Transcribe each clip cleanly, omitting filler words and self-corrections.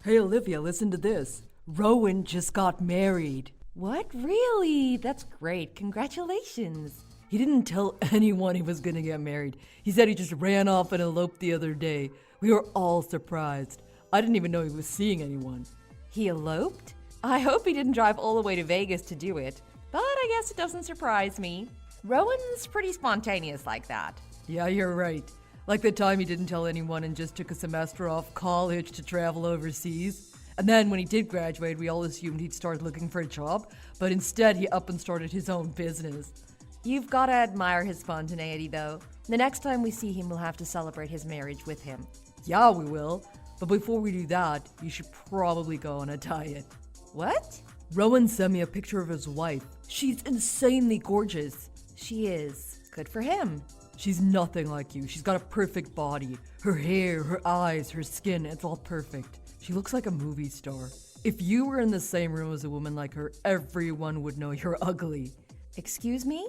Hey Olivia, listen to this. Rowan just got married. What? Really? That's great. Congratulations. He didn't tell anyone he was gonna get married. He said he just ran off and eloped the other day. We were all surprised. I didn't even know he was seeing anyone. He eloped? I hope he didn't drive all the way to Vegas to do it. But I guess it doesn't surprise me. Rowan's pretty spontaneous like that. Yeah, you're right. Like the time he didn't tell anyone and just took a semester off college to travel overseas. And then when he did graduate, we all assumed he'd start looking for a job, but instead he up and started his own business. You've got to admire his spontaneity, though. The next time we see him, we'll have to celebrate his marriage with him. Yeah, we will. But before we do that, you should probably go on a diet. What? Rowan sent me a picture of his wife. She's insanely gorgeous. She is. Good for him. She's nothing like you. She's got a perfect body. Her hair, her eyes, her skin, it's all perfect. She looks like a movie star. If you were in the same room as a woman like her, everyone would know you're ugly. Excuse me?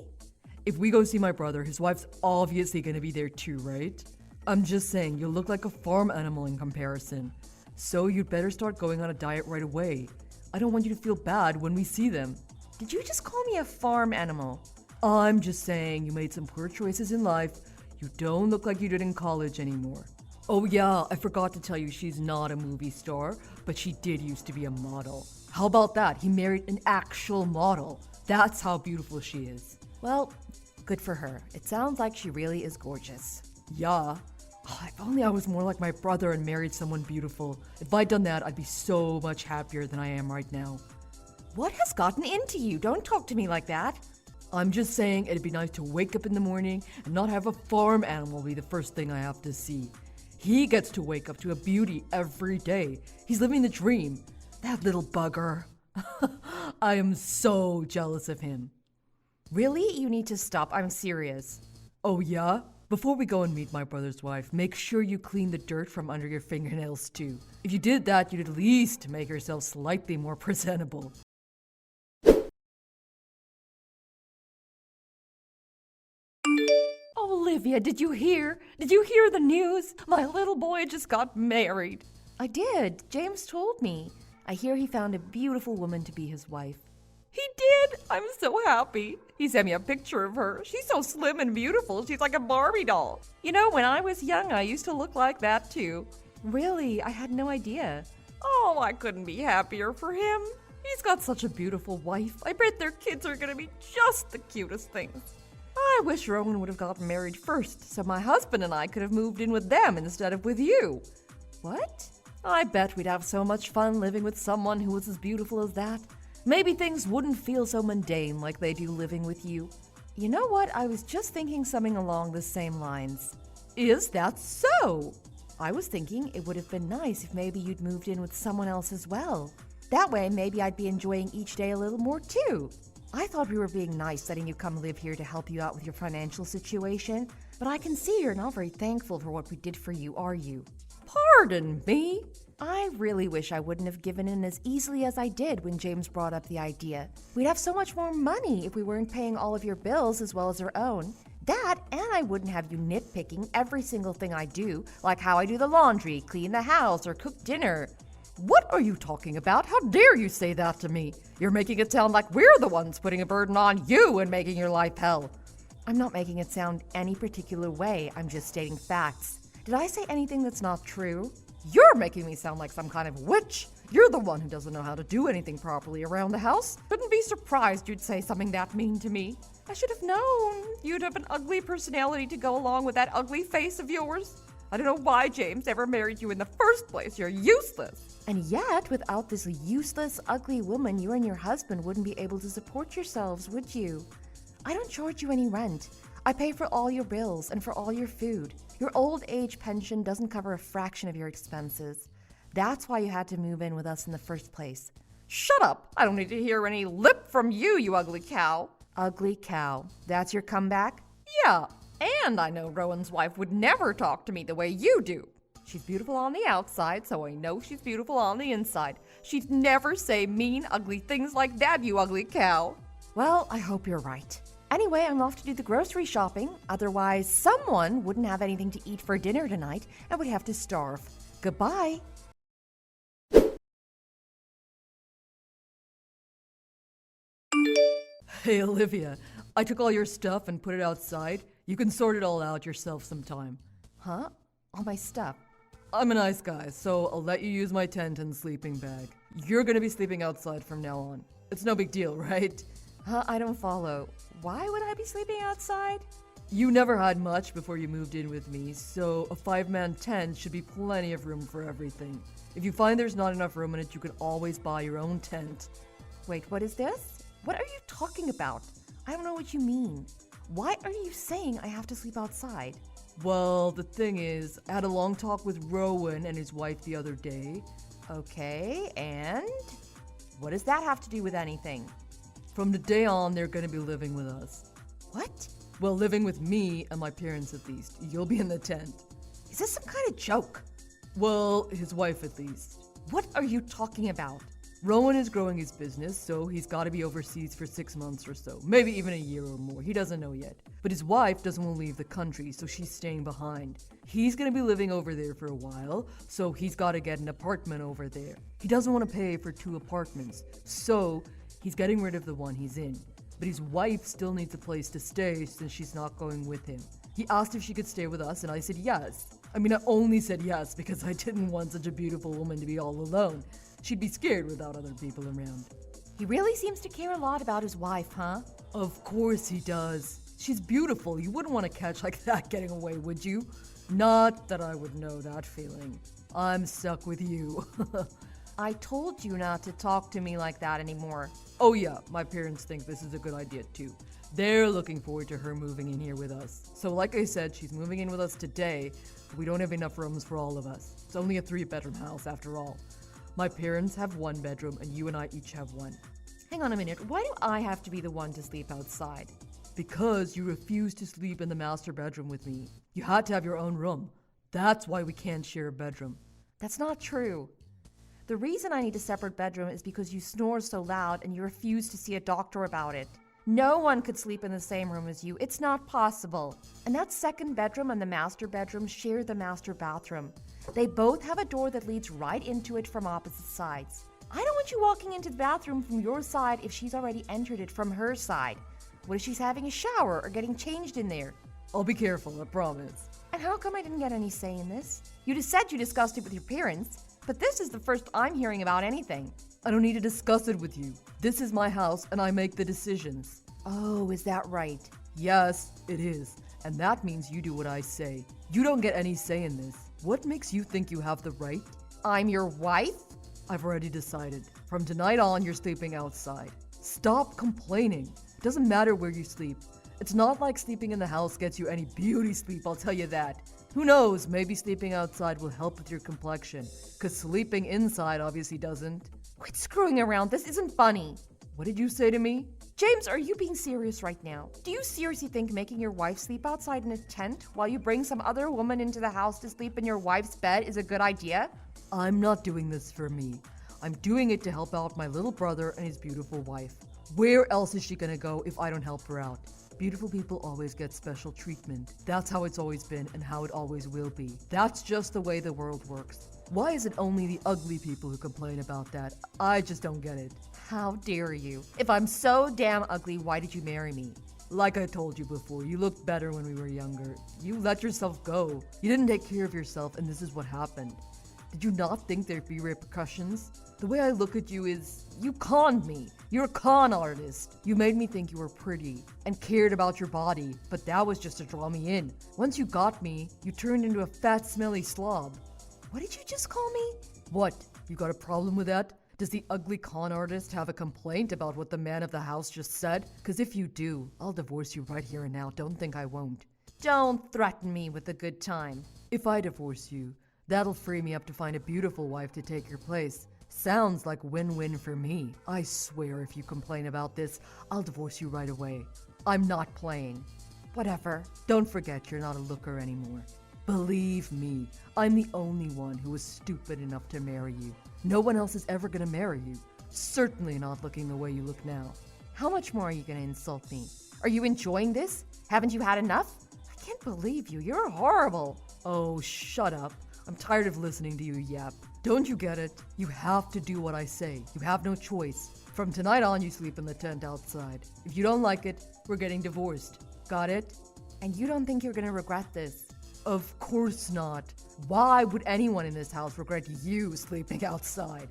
If we go see my brother, his wife's obviously gonna be there too, right? I'm just saying, you look like a farm animal in comparison. So you'd better start going on a diet right away. I don't want you to feel bad when we see them. Did you just call me a farm animal? I'm just saying you made some poor choices in life. You don't look like you did in college anymore. Oh yeah, I forgot to tell you she's not a movie star, but she did used to be a model. How about that? He married an actual model. That's how beautiful she is. Well, good for her. It sounds like she really is gorgeous. Yeah. Oh, if only I was more like my brother and married someone beautiful. If I'd done that, I'd be so much happier than I am right now. What has gotten into you? Don't talk to me like that. I'm just saying it'd be nice to wake up in the morning and not have a farm animal be the first thing I have to see. He gets to wake up to a beauty every day. He's living the dream. That little bugger. I am so jealous of him. Really? You need to stop. I'm serious. Oh yeah? Before we go and meet my brother's wife, make sure you clean the dirt from under your fingernails too. If you did that, you'd at least make yourself slightly more presentable. Olivia, did you hear? Did you hear the news? My little boy just got married. I did. James told me. I hear he found a beautiful woman to be his wife. He did? I'm so happy. He sent me a picture of her. She's so slim and beautiful. She's like a Barbie doll. You know, when I was young, I used to look like that too. Really? I had no idea. Oh, I couldn't be happier for him. He's got such a beautiful wife. I bet their kids are gonna be just the cutest things. I wish Rowan would have gotten married first, so my husband and I could have moved in with them instead of with you. What? I bet we'd have so much fun living with someone who was as beautiful as that. Maybe things wouldn't feel so mundane like they do living with you. You know what? I was just thinking something along the same lines. Is that so? I was thinking it would have been nice if maybe you'd moved in with someone else as well. That way, maybe I'd be enjoying each day a little more too. I thought we were being nice letting you come live here to help you out with your financial situation, but I can see you're not very thankful for what we did for you, are you? Pardon me? I really wish I wouldn't have given in as easily as I did when James brought up the idea. We'd have so much more money if we weren't paying all of your bills as well as our own. That, and I wouldn't have you nitpicking every single thing I do, like how I do the laundry, clean the house, or cook dinner. What are you talking about? How dare you say that to me? You're making it sound like we're the ones putting a burden on you and making your life hell. I'm not making it sound any particular way. I'm just stating facts. Did I say anything that's not true? You're making me sound like some kind of witch. You're the one who doesn't know how to do anything properly around the house. Couldn't be surprised you'd say something that mean to me. I should have known. You'd have an ugly personality to go along with that ugly face of yours. I don't know why James ever married you in the first place. You're useless. And yet, without this useless, ugly woman, you and your husband wouldn't be able to support yourselves, would you? I don't charge you any rent. I pay for all your bills and for all your food. Your old age pension doesn't cover a fraction of your expenses. That's why you had to move in with us in the first place. Shut up! I don't need to hear any lip from you, you ugly cow. Ugly cow. That's your comeback? Yeah, and I know Rowan's wife would never talk to me the way you do. She's beautiful on the outside, so I know she's beautiful on the inside. She'd never say mean, ugly things like that, you ugly cow. Well, I hope you're right. Anyway, I'm off to do the grocery shopping. Otherwise, someone wouldn't have anything to eat for dinner tonight and would have to starve. Goodbye. Hey, Olivia, I took all your stuff and put it outside. You can sort it all out yourself sometime. Huh? All my stuff. I'm a nice guy, so I'll let you use my tent and sleeping bag. You're gonna be sleeping outside from now on. It's no big deal, right? Huh? I don't follow. Why would I be sleeping outside? You never had much before you moved in with me, so a 5-man tent should be plenty of room for everything. If you find there's not enough room in it, you can always buy your own tent. Wait, what is this? What are you talking about? I don't know what you mean. Why are you saying I have to sleep outside? Well, the thing is, I had a long talk with Rowan and his wife the other day. Okay, and? What does that have to do with anything? From today on, they're gonna be living with us. What? Well, living with me and my parents at least. You'll be in the tent. Is this some kind of joke? Well, his wife at least. What are you talking about? Rowan is growing his business, so he's got to be overseas for 6 months or so, maybe even a year or more. He doesn't know yet. But his wife doesn't want to leave the country, so she's staying behind. He's going to be living over there for a while, so he's got to get an apartment over there. He doesn't want to pay for 2 apartments, so he's getting rid of the one he's in. But his wife still needs a place to stay since she's not going with him. He asked if she could stay with us, and I said yes. I mean, I only said yes because I didn't want such a beautiful woman to be all alone. She'd be scared without other people around. He really seems to care a lot about his wife, huh? Of course he does. She's beautiful. You wouldn't want to catch like that getting away, would you? Not that I would know that feeling. I'm stuck with you. I told you not to talk to me like that anymore. Oh yeah, my parents think this is a good idea too. They're looking forward to her moving in here with us. So like I said, she's moving in with us today, but we don't have enough rooms for all of us. It's only a 3-bedroom house after all. My parents have 1 bedroom and you and I each have 1. Hang on a minute, why do I have to be the one to sleep outside? Because you refused to sleep in the master bedroom with me. You had to have your own room. That's why we can't share a bedroom. That's not true. The reason I need a separate bedroom is because you snore so loud and you refuse to see a doctor about it. No one could sleep in the same room as you. It's not possible. And that second bedroom and the master bedroom share the master bathroom. They both have a door that leads right into it from opposite sides. I don't want you walking into the bathroom from your side if she's already entered it from her side. What if she's having a shower or getting changed in there? I'll be careful, I promise. And how come I didn't get any say in this? You just said you discussed it with your parents, but this is the first I'm hearing about anything. I don't need to discuss it with you. This is my house and I make the decisions. Oh, is that right? Yes, it is. And that means you do what I say. You don't get any say in this. What makes you think you have the right? I'm your wife? I've already decided. From tonight on, you're sleeping outside. Stop complaining. It doesn't matter where you sleep. It's not like sleeping in the house gets you any beauty sleep, I'll tell you that. Who knows, maybe sleeping outside will help with your complexion. Cause sleeping inside obviously doesn't. Quit screwing around, this isn't funny. What did you say to me? James, are you being serious right now? Do you seriously think making your wife sleep outside in a tent while you bring some other woman into the house to sleep in your wife's bed is a good idea? I'm not doing this for me. I'm doing it to help out my little brother and his beautiful wife. Where else is she gonna go if I don't help her out? Beautiful people always get special treatment. That's how it's always been and how it always will be. That's just the way the world works. Why is it only the ugly people who complain about that? I just don't get it. How dare you? If I'm so damn ugly, why did you marry me? Like I told you before, you looked better when we were younger. You let yourself go. You didn't take care of yourself and this is what happened. Did you not think there'd be repercussions? The way I look at you is, you conned me. You're a con artist. You made me think you were pretty and cared about your body, but that was just to draw me in. Once you got me, you turned into a fat, smelly slob. What did you just call me? What? You got a problem with that? Does the ugly con artist have a complaint about what the man of the house just said? Because if you do, I'll divorce you right here and now. Don't think I won't. Don't threaten me with a good time. If I divorce you, that'll free me up to find a beautiful wife to take your place. Sounds like win-win for me. I swear if you complain about this, I'll divorce you right away. I'm not playing. Whatever. Don't forget you're not a looker anymore. Believe me, I'm the only one who was stupid enough to marry you. No one else is ever gonna marry you. Certainly not looking the way you look now. How much more are you gonna insult me? Are you enjoying this? Haven't you had enough? I can't believe you. You're horrible. Oh, shut up. I'm tired of listening to you yap. Don't you get it? You have to do what I say. You have no choice. From tonight on, you sleep in the tent outside. If you don't like it, we're getting divorced. Got it? And you don't think you're gonna regret this? Of course not. Why would anyone in this house regret you sleeping outside?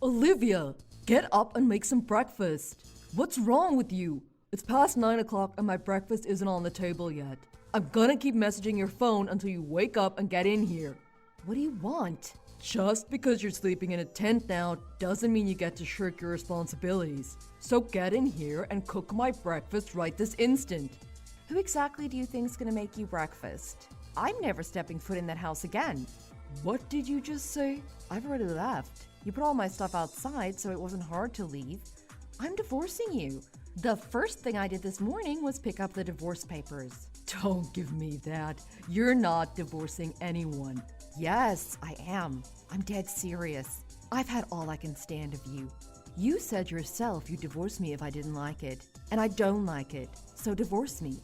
Olivia, get up and make some breakfast. What's wrong with you? It's past 9 o'clock and my breakfast isn't on the table yet. I'm gonna keep messaging your phone until you wake up and get in here. What do you want? Just because you're sleeping in a tent now doesn't mean you get to shirk your responsibilities. So get in here and cook my breakfast right this instant. Who exactly do you think's gonna make you breakfast? I'm never stepping foot in that house again. What did you just say? I've already left. You put all my stuff outside, so it wasn't hard to leave. I'm divorcing you. The first thing I did this morning was pick up the divorce papers. Don't give me that. You're not divorcing anyone. Yes, I am. I'm dead serious. I've had all I can stand of you. You said yourself you'd divorce me if I didn't like it. And I don't like it. So divorce me.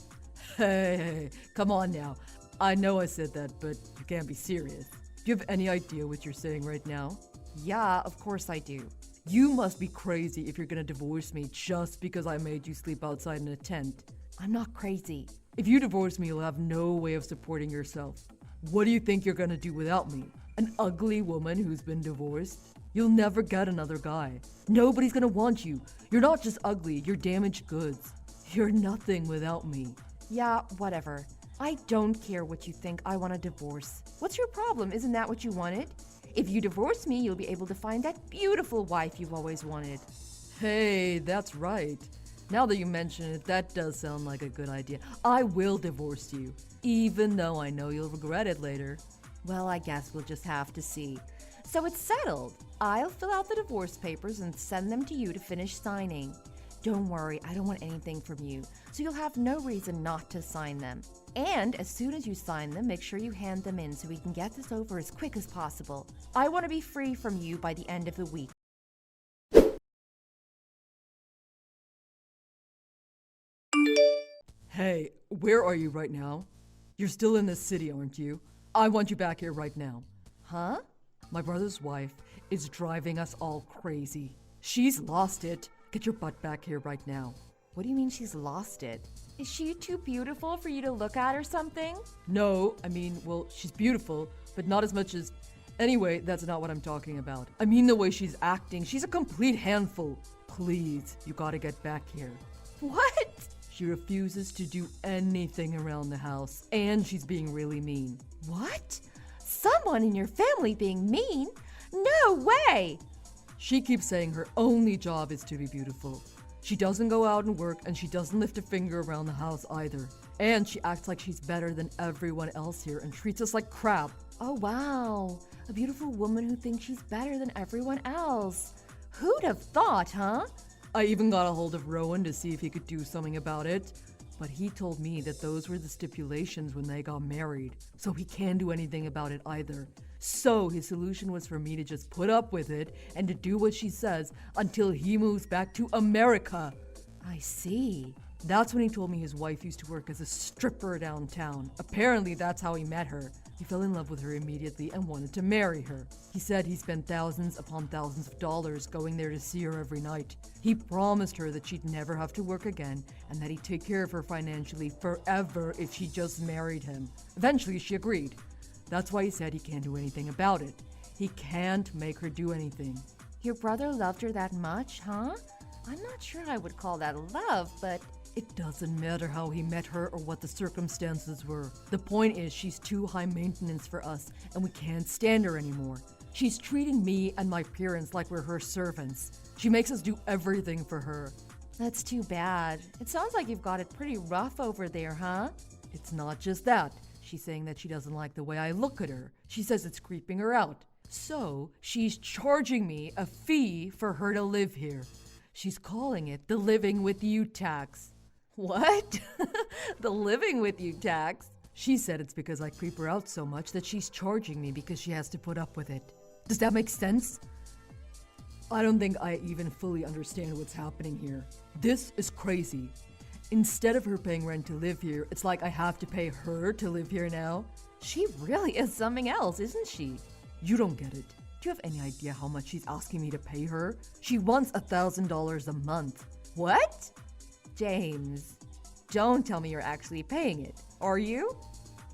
Hey, come on now. I know I said that, but you can't be serious. Do you have any idea what you're saying right now? Yeah, of course I do. You must be crazy if you're gonna divorce me just because I made you sleep outside in a tent. I'm not crazy. If you divorce me, you'll have no way of supporting yourself. What do you think you're gonna do without me? An ugly woman who's been divorced? You'll never get another guy. Nobody's gonna want you. You're not just ugly, you're damaged goods. You're nothing without me. Yeah, whatever. I don't care what you think. I want a divorce. What's your problem? Isn't that what you wanted? If you divorce me, you'll be able to find that beautiful wife you've always wanted. Hey, that's right. Now that you mention it, that does sound like a good idea. I will divorce you, even though I know you'll regret it later. Well, I guess we'll just have to see. So it's settled. I'll fill out the divorce papers and send them to you to finish signing. Don't worry, I don't want anything from you, so you'll have no reason not to sign them. And as soon as you sign them, make sure you hand them in so we can get this over as quick as possible. I want to be free from you by the end of the week. Hey, where are you right now? You're still in this city, aren't you? I want you back here right now. Huh? My brother's wife is driving us all crazy. She's lost it. Get your butt back here right now. What do you mean she's lost it? Is she too beautiful for you to look at or something? No, I mean, well, she's beautiful, but not as much as... Anyway, that's not what I'm talking about. I mean the way she's acting. She's a complete handful. Please, you gotta get back here. What? She refuses to do anything around the house, and she's being really mean. What? Someone in your family being mean? No way! She keeps saying her only job is to be beautiful. She doesn't go out and work, and she doesn't lift a finger around the house either. And she acts like she's better than everyone else here and treats us like crap. Oh wow, a beautiful woman who thinks she's better than everyone else. Who'd have thought, huh? I even got a hold of Rowan to see if he could do something about it. But he told me that those were the stipulations when they got married, so he can't do anything about it either. So his solution was for me to just put up with it and to do what she says until he moves back to America. I see. That's when he told me his wife used to work as a stripper downtown. Apparently that's how he met her. He fell in love with her immediately and wanted to marry her. He said he spent thousands upon thousands of dollars going there to see her every night. He promised her that she'd never have to work again and that he'd take care of her financially forever if she just married him. Eventually she agreed. That's why he said he can't do anything about it. He can't make her do anything. Your brother loved her that much, huh? I'm not sure I would call that love, but... It doesn't matter how he met her or what the circumstances were. The point is she's too high maintenance for us and we can't stand her anymore. She's treating me and my parents like we're her servants. She makes us do everything for her. That's too bad. It sounds like you've got it pretty rough over there, huh? It's not just that. She's saying that she doesn't like the way I look at her. She says it's creeping her out. So she's charging me a fee for her to live here. She's calling it the living with you tax. What? The living with you tax? She said it's because I creep her out so much that she's charging me because she has to put up with it. Does that make sense? I don't think I even fully understand what's happening here. This is crazy. Instead of her paying rent to live here, it's like I have to pay her to live here now. She really is something else, isn't she? You don't get it. Do you have any idea how much she's asking me to pay her? She wants $1,000 a month. What? James, don't tell me you're actually paying it. Are you?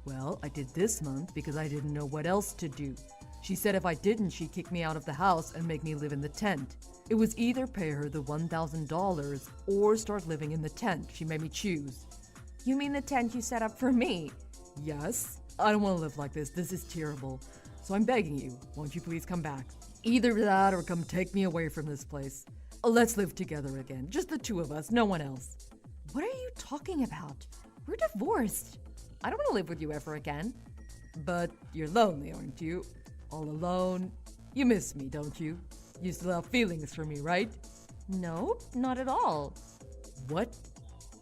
Well, I did this month because I didn't know what else to do. She said if I didn't, she'd kick me out of the house and make me live in the tent. It was either pay her the $1,000 or start living in the tent. She made me choose. You mean the tent you set up for me? Yes. I don't want to live like this. This is terrible. So I'm begging you, won't you please come back? Either that or come take me away from this place. Let's live together again. Just the two of us, no one else. What are you talking about? We're divorced. I don't want to live with you ever again. But you're lonely, aren't you? All alone. You miss me, don't you? You still have feelings for me, right? No, not at all. What?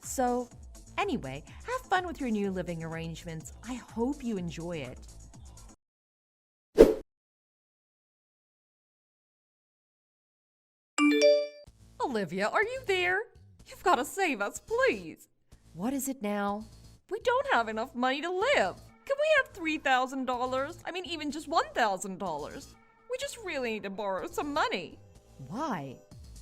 So, anyway, have fun with your new living arrangements. I hope you enjoy it. Olivia, are you there? You've got to save us, please. What is it now? We don't have enough money to live. Can we have $3,000? I mean, even just $1,000. We just really need to borrow some money. Why?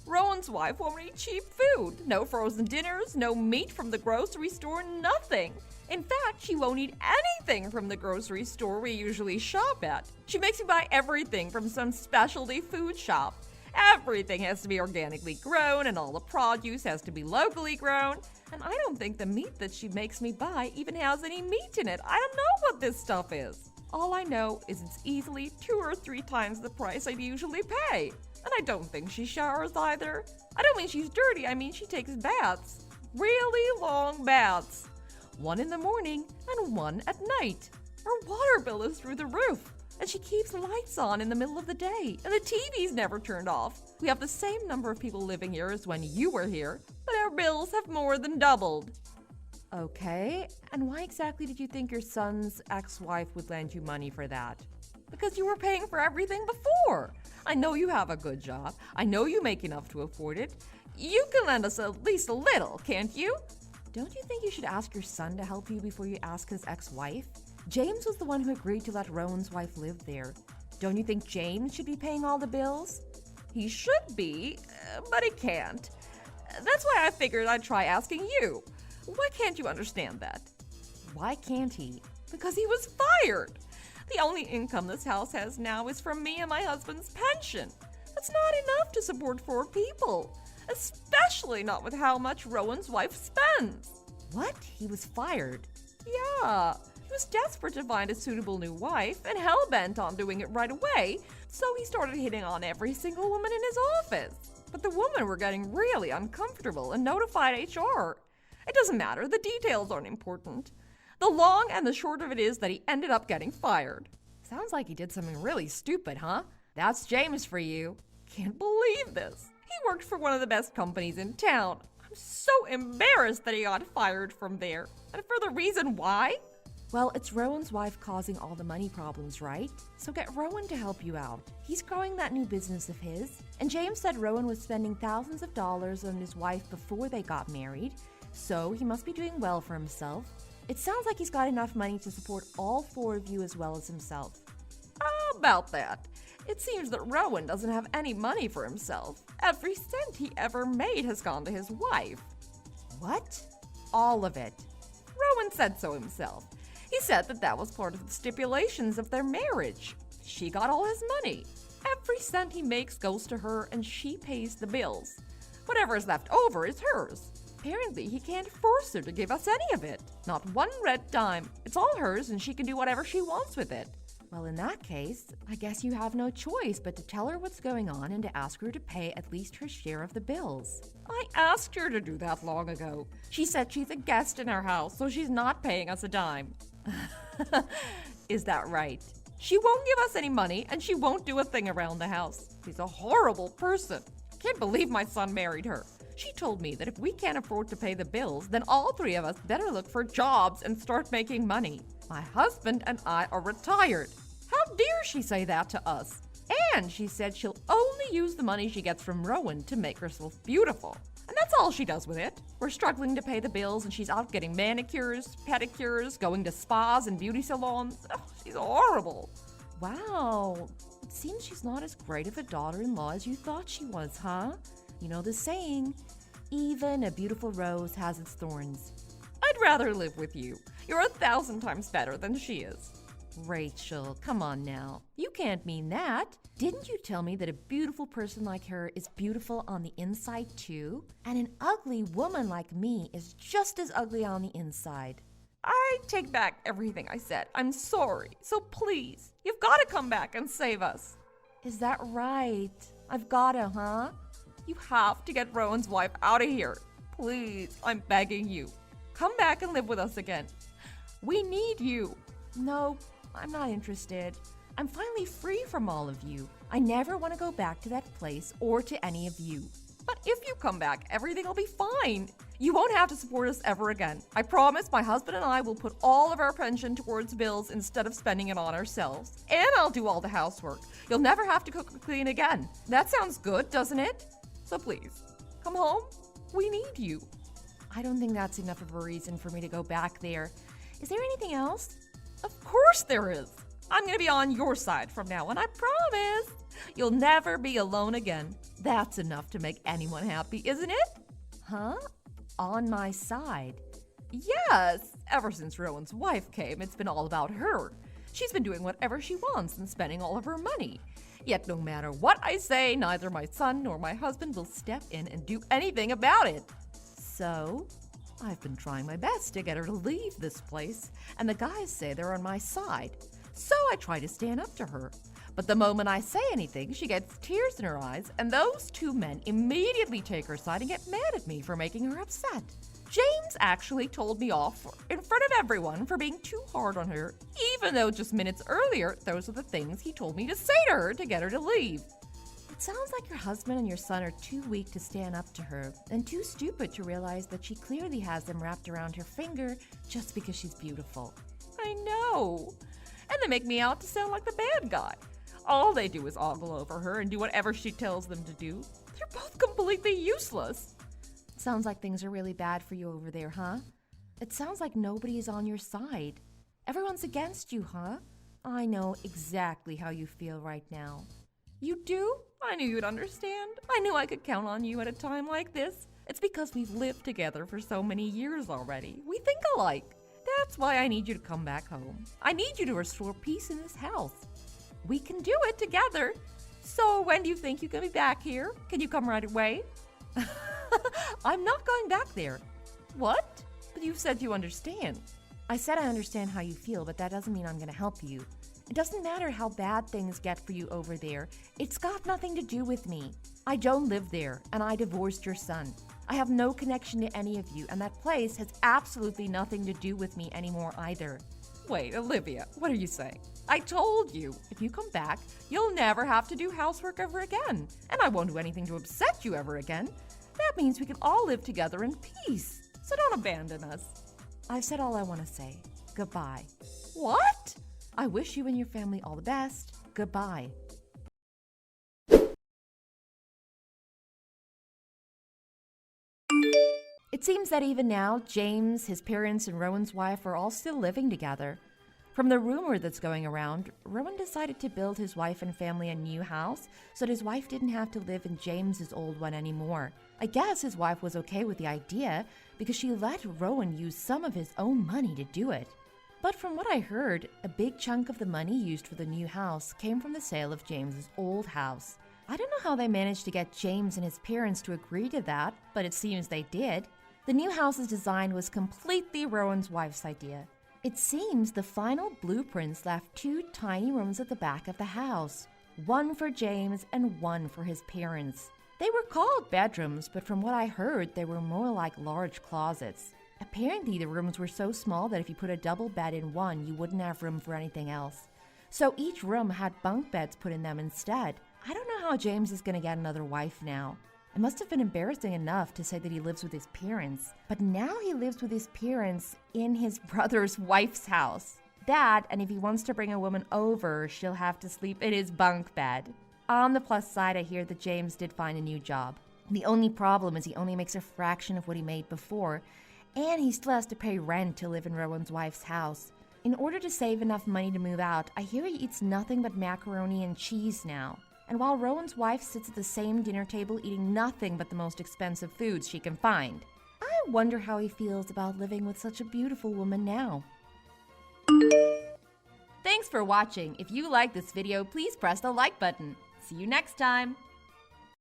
Rowan's wife won't eat cheap food. No frozen dinners, no meat from the grocery store, nothing. In fact, she won't eat anything from the grocery store we usually shop at. She makes me buy everything from some specialty food shop. Everything has to be organically grown and all the produce has to be locally grown. And I don't think the meat that she makes me buy even has any meat in it. I don't know what this stuff is. All I know is it's easily 2 or 3 times the price I'd usually pay. And I don't think she showers either. I don't mean she's dirty, I mean she takes baths. Really long baths. 1 in the morning and 1 at night. Her water bill is through the roof. And she keeps lights on in the middle of the day. And the TV's never turned off. We have the same number of people living here as when you were here, but our bills have more than doubled. Okay, and why exactly did you think your son's ex-wife would lend you money for that? Because you were paying for everything before. I know you have a good job. I know you make enough to afford it. You can lend us at least a little, can't you? Don't you think you should ask your son to help you before you ask his ex-wife? James was the one who agreed to let Rowan's wife live there. Don't you think James should be paying all the bills? He should be, but he can't. That's why I figured I'd try asking you. Why can't you understand that? Why can't he? Because he was fired. The only income this house has now is from me and my husband's pension. That's not enough to support 4 people, especially not with how much Rowan's wife spends. What? He was fired? Yeah. He was desperate to find a suitable new wife and hell-bent on doing it right away, so he started hitting on every single woman in his office. But the women were getting really uncomfortable and notified HR. It doesn't matter, the details aren't important. The long and the short of it is that he ended up getting fired. Sounds like he did something really stupid, huh? That's James for you. Can't believe this. He worked for one of the best companies in town. I'm so embarrassed that he got fired from there. And for the reason why? Well, it's Rowan's wife causing all the money problems, right? So get Rowan to help you out. He's growing that new business of his. And James said Rowan was spending thousands of dollars on his wife before they got married, so he must be doing well for himself. It sounds like he's got enough money to support all 4 of you as well as himself. How about that? It seems that Rowan doesn't have any money for himself. Every cent he ever made has gone to his wife. What? All of it? Rowan said so himself. He said that was part of the stipulations of their marriage. She got all his money. Every cent he makes goes to her and she pays the bills. Whatever is left over is hers. Apparently, he can't force her to give us any of it. Not 1 red dime. It's all hers and she can do whatever she wants with it. Well, in that case, I guess you have no choice but to tell her what's going on and to ask her to pay at least her share of the bills. I asked her to do that long ago. She said she's a guest in our house, so she's not paying us a dime. Is that right? She won't give us any money and she won't do a thing around the house. She's a horrible person. I can't believe my son married her. She told me that if we can't afford to pay the bills, then all 3 of us better look for jobs and start making money. My husband and I are retired. How dare she say that to us? And she said she'll only use the money she gets from Rowan to make herself beautiful. And That's all she does with it. We're struggling to pay the bills, and she's out getting manicures, pedicures, going to spas and beauty salons. Oh, she's horrible. Wow, it seems she's not as great of a daughter-in-law as you thought she was, huh? You know the saying, even a beautiful rose has its thorns. I'd rather live with you. You're 1,000 times better than she is. Rachel, come on now. You can't mean that. Didn't you tell me that a beautiful person like her is beautiful on the inside too? And an ugly woman like me is just as ugly on the inside. I take back everything I said. I'm sorry. So please, you've got to come back and save us. Is that right? I've gotta, huh? You have to get Rowan's wife out of here. Please, I'm begging you. Come back and live with us again. We need you. No, I'm not interested. I'm finally free from all of you. I never want to go back to that place or to any of you. But if you come back, everything will be fine. You won't have to support us ever again. I promise my husband and I will put all of our pension towards bills instead of spending it on ourselves. And I'll do all the housework. You'll never have to cook or clean again. That sounds good, doesn't it? So please, come home. We need you. I don't think that's enough of a reason for me to go back there. Is there anything else? Of course there is. I'm going to be on your side from now on, I promise. You'll never be alone again. That's enough to make anyone happy, isn't it? Huh? On my side? Yes. Ever since Rowan's wife came, it's been all about her. She's been doing whatever she wants and spending all of her money. Yet no matter what I say, neither my son nor my husband will step in and do anything about it. So? I've been trying my best to get her to leave this place, and the guys say they're on my side. So I try to stand up to her. But the moment I say anything, she gets tears in her eyes, and those two men immediately take her side and get mad at me for making her upset. James actually told me off in front of everyone for being too hard on her, even though just minutes earlier, those are the things he told me to say to her to get her to leave. It sounds like your husband and your son are too weak to stand up to her and too stupid to realize that she clearly has them wrapped around her finger just because she's beautiful. I know. And they make me out to sound like the bad guy. All they do is ogle over her and do whatever she tells them to do. They're both completely useless. Sounds like things are really bad for you over there, huh? It sounds like nobody is on your side. Everyone's against you, huh? I know exactly how you feel right now. You do? I knew you'd understand. I knew I could count on you at a time like this. It's because we've lived together for so many years already. We think alike. That's why I need you to come back home. I need you to restore peace in this house. We can do it together. So when do you think you can be back here? Can you come right away? I'm not going back there. What? But you said you understand. I said I understand how you feel, but that doesn't mean I'm going to help you. It doesn't matter how bad things get for you over there. It's got nothing to do with me. I don't live there, and I divorced your son. I have no connection to any of you, and that place has absolutely nothing to do with me anymore either. Wait, Olivia, what are you saying? I told you, if you come back, you'll never have to do housework ever again. And I won't do anything to upset you ever again. That means we can all live together in peace. So don't abandon us. I've said all I want to say. Goodbye. What? I wish you and your family all the best. Goodbye. It seems that even now, James, his parents, and Rowan's wife are all still living together. From the rumor that's going around, Rowan decided to build his wife and family a new house so that his wife didn't have to live in James's old one anymore. I guess his wife was okay with the idea because she let Rowan use some of his own money to do it. But from what I heard, a big chunk of the money used for the new house came from the sale of James's old house. I don't know how they managed to get James and his parents to agree to that, but it seems they did. The new house's design was completely Rowan's wife's idea. It seems the final blueprints left 2 tiny rooms at the back of the house, one for James and one for his parents. They were called bedrooms, but from what I heard, they were more like large closets. Apparently, the rooms were so small that if you put a double bed in one, you wouldn't have room for anything else. So each room had bunk beds put in them instead. I don't know how James is going to get another wife now. It must have been embarrassing enough to say that he lives with his parents, but now he lives with his parents in his brother's wife's house. That, and if he wants to bring a woman over, she'll have to sleep in his bunk bed. On the plus side, I hear that James did find a new job. The only problem is he only makes a fraction of what he made before, and he still has to pay rent to live in Rowan's wife's house. In order to save enough money to move out, I hear he eats nothing but macaroni and cheese now. And while Rowan's wife sits at the same dinner table eating nothing but the most expensive foods she can find. I wonder how he feels about living with such a beautiful woman now. Thanks for watching. If you like this video, please press the like button. See you next time.